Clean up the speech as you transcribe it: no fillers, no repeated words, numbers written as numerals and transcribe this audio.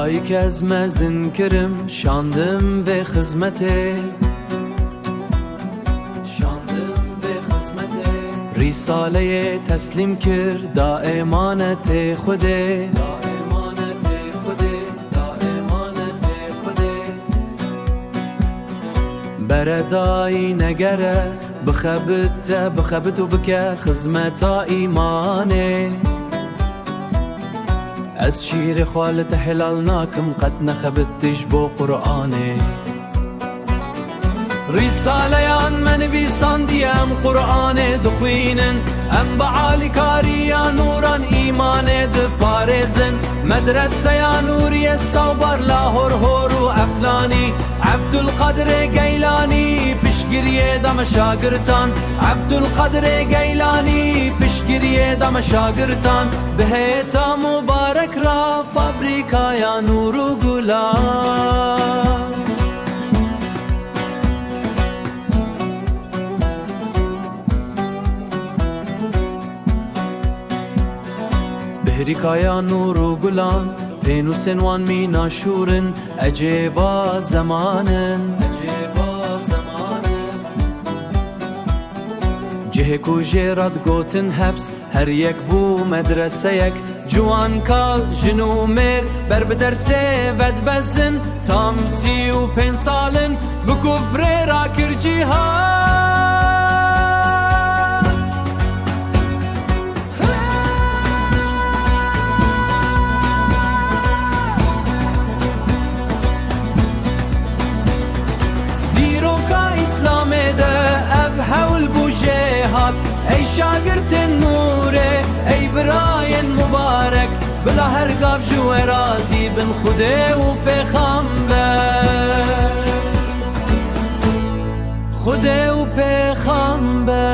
خدایی که از مزن کرم شاندم به خدمته رساله تسلیم کرد دا امانت خوده بردایی نگره بخبت و بکه خدمتا ایمانه از شیر خالت حلال ناکم قد نخبتش بو قرآنه رساليان من بيسان ديام قرآن دخوينن ام بعالي كاريا نوران ايمان دبارزن مدرسة يا نوري الصوبر لاهور هورو افلاني عبد القادر جيلاني بشگريه دم شاگرتان عبد القادر جيلاني بشگريه دم شاگرتان بهتا مبارك را فابريكا يا نورو گلان بهریکایا نور و گلان پین و سنوان می ناشورن عجیبا زمانن جه کو جیراد گوتن حبس هر یک بو مدرسه یک جوان کال جنو میر بر بدرسه ود بزن تام 35 سالن بکفر را کرجی ها حول بوجهات ای شاگرد نوره ای براین مبارک بلا هر قاف جو راضی بن خوده و پیغمبر خوده و پیغمبر